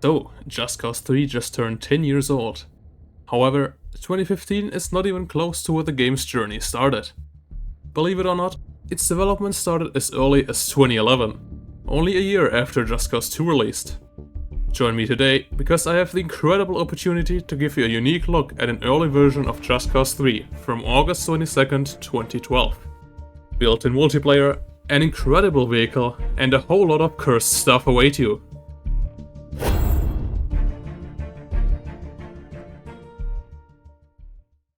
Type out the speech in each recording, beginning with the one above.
So, Just Cause 3 just turned 10 years old. However, 2015 is not even close to where the game's journey started. Believe it or not, its development started as early as 2011, only a year after Just Cause 2 released. Join me today because I have the incredible opportunity to give you a unique look at an early version of Just Cause 3 from August 22nd, 2012. Built-in multiplayer, an incredible vehicle, and a whole lot of cursed stuff await you.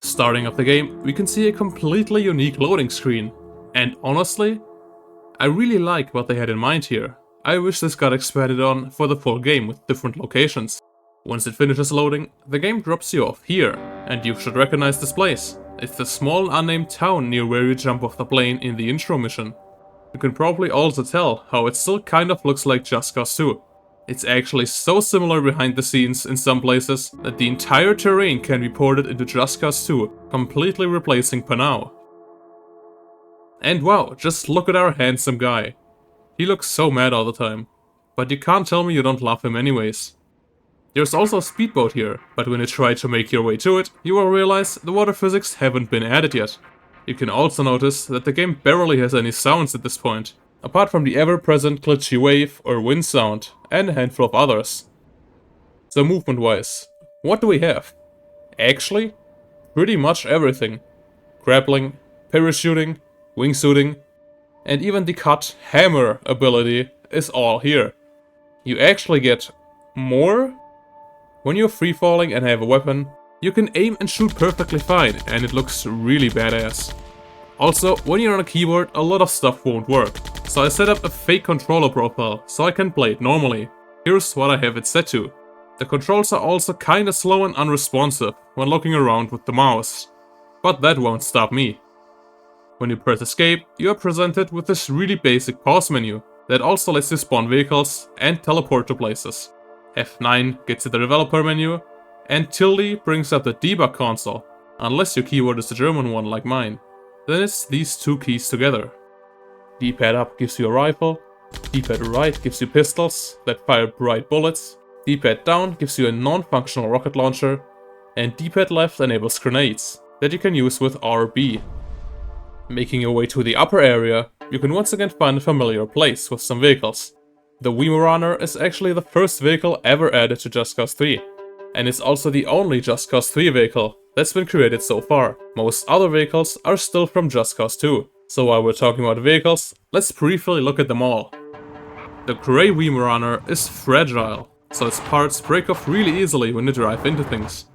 Starting off the game, we can see a completely unique loading screen, and honestly, I really like what they had in mind here. I wish this got expanded on for the full game with different locations. Once it finishes loading, the game drops you off here, and you should recognize this place. It's the small unnamed town near where you jump off the plane in the intro mission. You can probably also tell how it still kind of looks like Just Cause 2. It's actually so similar behind the scenes in some places that the entire terrain can be ported into Just Cause 2, completely replacing Panau. And wow, just look at our handsome guy. He looks so mad all the time, but you can't tell me you don't love him anyways. There's also a speedboat here, but when you try to make your way to it, you will realize the water physics haven't been added yet. You can also notice that the game barely has any sounds at this point, apart from the ever-present glitchy wave or wind sound, and a handful of others. So movement-wise, what do we have? Actually, pretty much everything. Grappling, parachuting, wingsuiting, and even the cut hammer ability is all here. You actually get more? When you're free-falling and have a weapon, you can aim and shoot perfectly fine, and it looks really badass. Also, when you're on a keyboard, a lot of stuff won't work, so I set up a fake controller profile so I can play it normally. Here's what I have it set to. The controls are also kinda slow and unresponsive when looking around with the mouse, but that won't stop me. When you press escape, you are presented with this really basic pause menu that also lets you spawn vehicles and teleport to places. F9 gets you the developer menu, and tilde brings up the debug console, unless your keyboard is the German one like mine. Then it's these two keys together. D-pad up gives you a rifle, D-pad right gives you pistols that fire bright bullets, D-pad down gives you a non-functional rocket launcher, and D-pad left enables grenades that you can use with RB. Making your way to the upper area, you can once again find a familiar place with some vehicles. The Weimaraner is actually the first vehicle ever added to Just Cause 3, and it's also the only Just Cause 3 vehicle that's been created so far. Most other vehicles are still from Just Cause 2. So while we're talking about vehicles, let's briefly look at them all. The grey Weimaraner is fragile, so its parts break off really easily when you drive into things.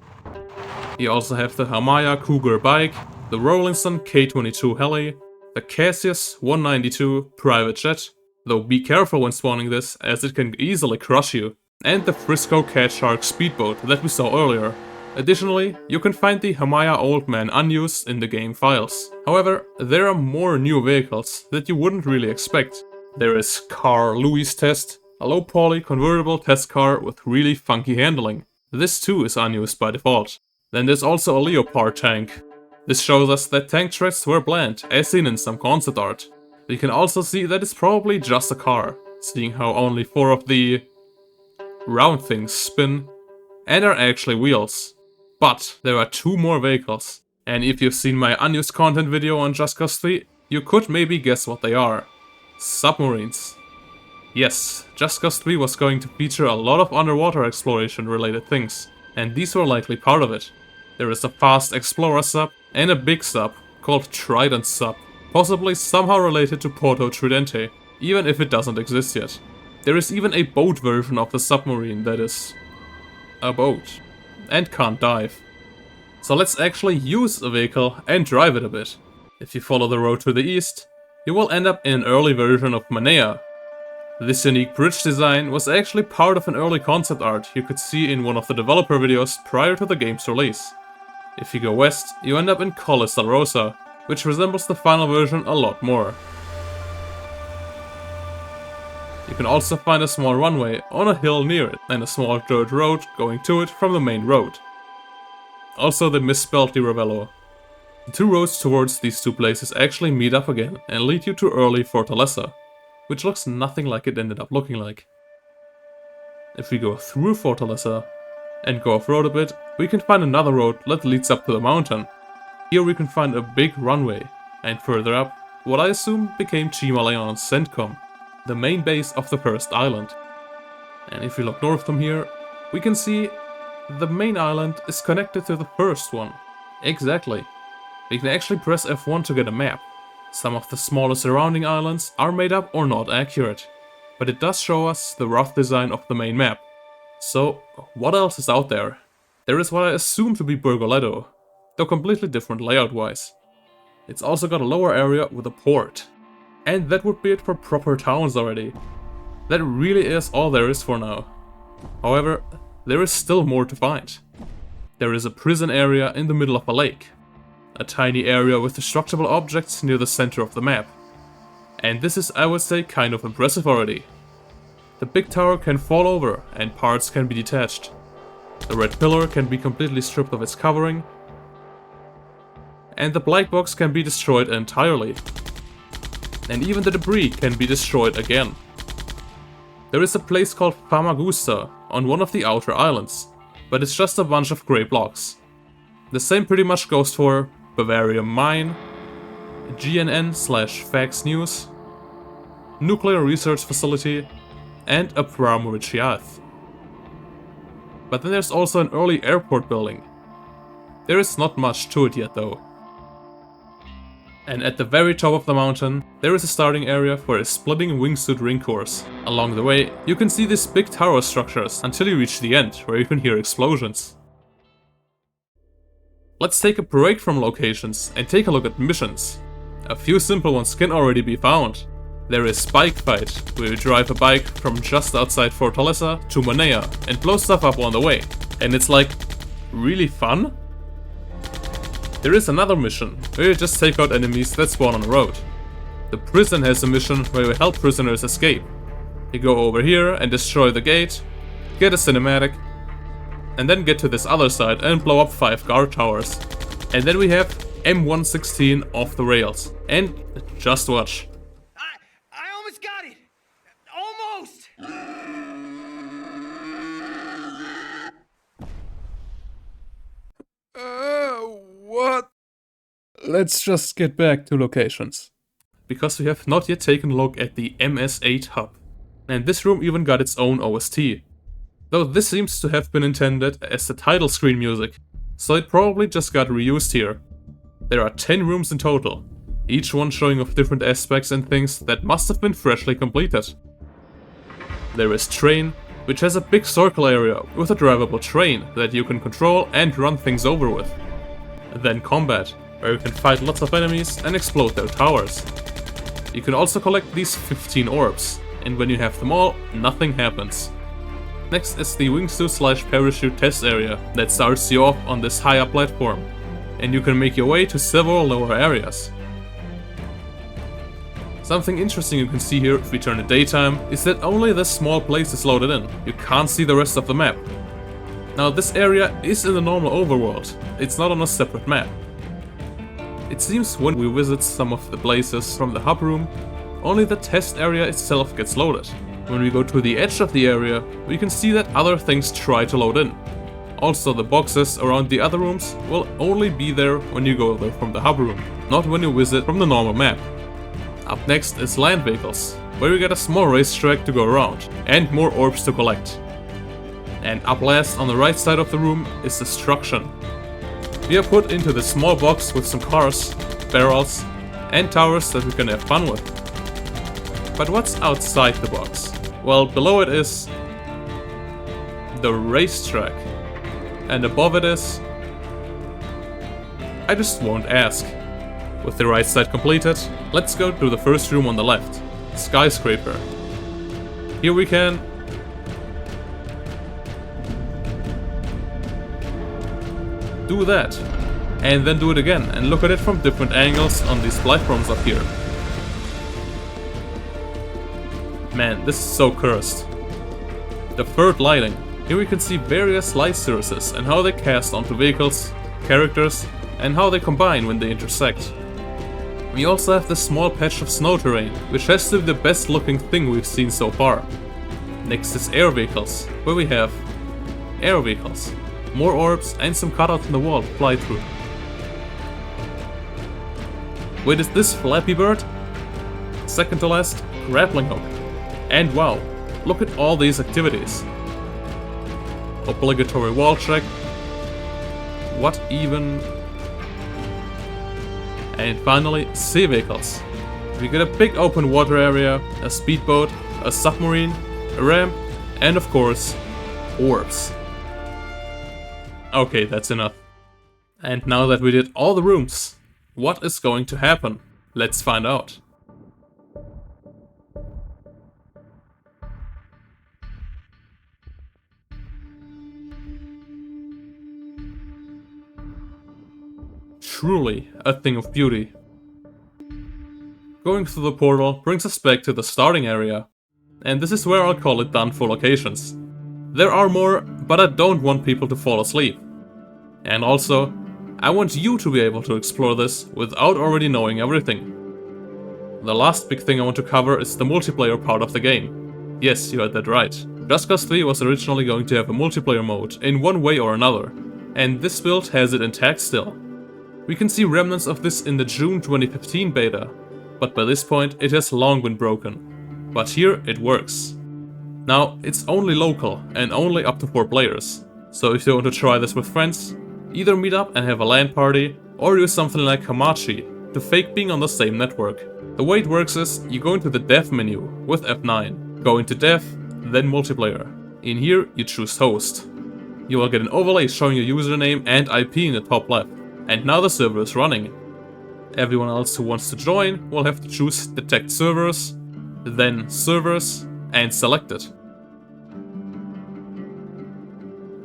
You also have the Hamaya Cougar bike, the Rollinson K-22 heli, the Cassius 192 private jet, though be careful when spawning this as it can easily crush you, and the Frisco Cat Shark speedboat that we saw earlier. Additionally, you can find the Hamaya Old Man unused in the game files. However, there are more new vehicles that you wouldn't really expect. There is Car Louis Test, a low poly convertible test car with really funky handling. This too is unused by default. Then there's also a Leopard tank. This shows us that tank treads were bland, as seen in some concept art. We can also see that it's probably just a car, seeing how only 4 of the round things spin and are actually wheels. But there are 2 more vehicles, and if you've seen my unused content video on Just Cause 3, you could maybe guess what they are. Submarines. Yes, Just Cause 3 was going to feature a lot of underwater exploration related things, and these were likely part of it. There is a fast Explorer sub and a big sub called Trident sub, possibly somehow related to Porto Tridente, even if it doesn't exist yet. There is even a boat version of the submarine that is a boat and can't dive. So let's actually use a vehicle and drive it a bit. If you follow the road to the east, you will end up in an early version of Manea. This unique bridge design was actually part of an early concept art you could see in one of the developer videos prior to the game's release. If you go west, you end up in Collis del Rosa, which resembles the final version a lot more. You can also find a small runway on a hill near it, and a small dirt road going to it from the main road. Also the misspelled Di Ravello. The 2 roads towards these 2 places actually meet up again and lead you to early Fortaleza, which looks nothing like it ended up looking like. If we go through Fortaleza and go off-road a bit, we can find another road that leads up to the mountain. Here we can find a big runway, and further up, what I assume became Chimalion's CENTCOM, the main base of the first island. And if we look north from here, we can see the main island is connected to the first one. Exactly. We can actually press F1 to get a map. Some of the smaller surrounding islands are made up or not accurate, but it does show us the rough design of the main map. So, what else is out there? There is what I assume to be Burgoletto, though completely different layout-wise. It's also got a lower area with a port. And that would be it for proper towns already. That really is all there is for now. However, there is still more to find. There is a prison area in the middle of a lake. A tiny area with destructible objects near the center of the map. And this is, I would say, kind of impressive already. The big tower can fall over and parts can be detached. The red pillar can be completely stripped of its covering. And the black box can be destroyed entirely. And even the debris can be destroyed again. There is a place called Famagusta on one of the outer islands, but it's just a bunch of grey blocks. The same pretty much goes for Bavarium Mine, GNN/Fax News, Nuclear Research Facility, and a Pramuritchiath. But then there's also an early airport building. There is not much to it yet though. And at the very top of the mountain, there is a starting area for a splitting wingsuit ring course. Along the way, you can see these big tower structures until you reach the end, where you can hear explosions. Let's take a break from locations and take a look at missions. A few simple ones can already be found. There is Bike Fight, where you drive a bike from just outside Fortaleza to Monea and blow stuff up on the way. And it's like, really fun? There is another mission, where you just take out enemies that spawn on the road. The prison has a mission where you help prisoners escape. You go over here and destroy the gate, get a cinematic, and then get to this other side and blow up 5 guard towers. And then we have M116 off the rails. And just watch. I almost got it! Almost! What? Let's just get back to locations. Because we have not yet taken a look at the MS8 hub. And this room even got its own OST. Though this seems to have been intended as the title screen music, so it probably just got reused here. There are 10 rooms in total, each one showing off different aspects and things that must have been freshly completed. There is Train, which has a big circle area with a drivable train that you can control and run things over with. Then Combat, where you can fight lots of enemies and explode their towers. You can also collect these 15 orbs, and when you have them all, nothing happens. Next is the wingsuit/parachute test area that starts you off on this higher platform, and you can make your way to several lower areas. Something interesting you can see here if we turn to daytime is that only this small place is loaded in. You can't see the rest of the map. Now this area is in the normal overworld, it's not on a separate map. It seems when we visit some of the places from the hub room, only the test area itself gets loaded. When we go to the edge of the area, we can see that other things try to load in. Also, the boxes around the other rooms will only be there when you go there from the hub room, not when you visit from the normal map. Up next is land vehicles, where you get a small racetrack to go around, and more orbs to collect. And up last on the right side of the room is Destruction. We are put into this small box with some cars, barrels, and towers that we can have fun with. But what's outside the box? Well, below it is the racetrack, and above it is... I just won't ask. With the right side completed, let's go to the first room on the left, Skyscraper. Here we can do that, and then do it again and look at it from different angles on these platforms up here. Man, this is so cursed. Deferred lighting. Here we can see various light sources and how they cast onto vehicles, characters, and how they combine when they intersect. We also have this small patch of snow terrain, which has to be the best looking thing we've seen so far. Next is air vehicles, where we have air vehicles, more orbs and some cutouts in the wall to fly through. Wait, is this Flappy Bird? Second to last, grappling hook. And wow, look at all these activities. Obligatory wall check. What even? And finally, sea vehicles. We get a big open water area, a speedboat, a submarine, a ramp, and of course, orbs. Okay, that's enough. And now that we did all the rooms, what is going to happen? Let's find out. Truly a thing of beauty. Going through the portal brings us back to the starting area, and this is where I'll call it done for locations. There are more, but I don't want people to fall asleep. And also, I want you to be able to explore this without already knowing everything. The last big thing I want to cover is the multiplayer part of the game. Yes, you heard that right. Just Cause 3 was originally going to have a multiplayer mode in one way or another, and this build has it intact still. We can see remnants of this in the June 2015 beta, but by this point it has long been broken. But here it works. Now, it's only local and only up to 4 players, so if you want to try this with friends, either meet up and have a LAN party, or use something like Hamachi to fake being on the same network. The way it works is, you go into the dev menu with F9, go into dev, then multiplayer. In here you choose host. You will get an overlay showing your username and IP in the top left. And now the server is running. Everyone else who wants to join will have to choose detect servers, then servers, and select it.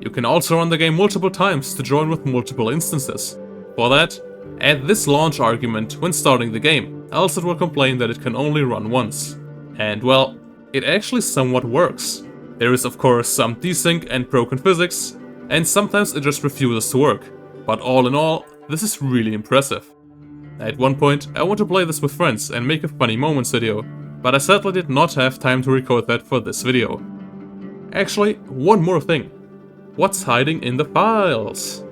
You can also run the game multiple times to join with multiple instances. For that, add this launch argument when starting the game, else it will complain that it can only run once. And well, it actually somewhat works. There is of course some desync and broken physics, and sometimes it just refuses to work. But all in all, this is really impressive. At one point, I want to play this with friends and make a funny moments video, but I sadly did not have time to record that for this video. Actually, one more thing. What's hiding in the files?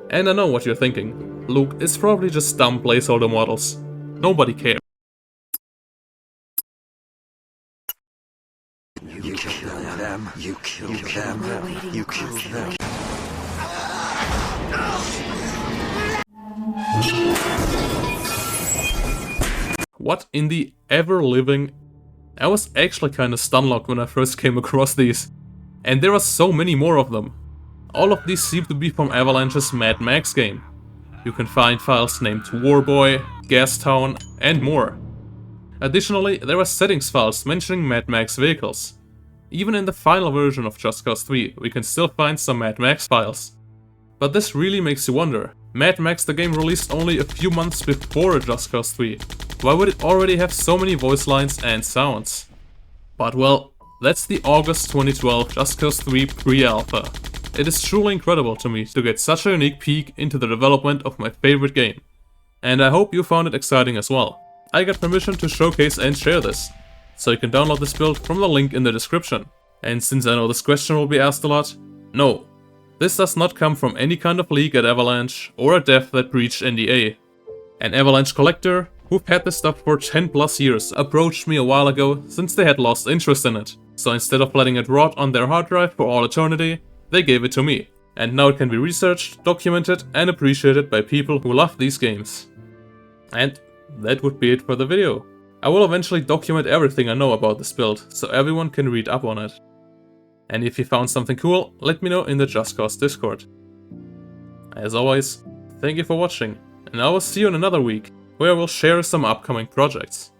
And I know what you're thinking. Luke, it's probably just dumb placeholder models. Nobody cares. You killed them. You killed them. You killed them. What in the ever-living... I was actually kinda stunlocked when I first came across these. And there are so many more of them. All of these seem to be from Avalanche's Mad Max game. You can find files named Warboy, Gastown, and more. Additionally, there are settings files mentioning Mad Max vehicles. Even in the final version of Just Cause 3, we can still find some Mad Max files. But this really makes you wonder. Mad Max the game released only a few months before Just Cause 3. Why would it already have so many voice lines and sounds? But well, that's the August 2012 Just Cause 3 pre-alpha. It is truly incredible to me to get such a unique peek into the development of my favorite game. And I hope you found it exciting as well. I got permission to showcase and share this, so you can download this build from the link in the description. And since I know this question will be asked a lot, no. This does not come from any kind of leak at Avalanche or a dev that breached NDA. An Avalanche collector, who've had this stuff for 10 plus years, approached me a while ago since they had lost interest in it. So instead of letting it rot on their hard drive for all eternity, they gave it to me. And now it can be researched, documented and appreciated by people who love these games. And that would be it for the video. I will eventually document everything I know about this build, so everyone can read up on it. And if you found something cool, let me know in the Just Cause Discord. As always, thank you for watching, and I will see you in another week, where I will share some upcoming projects.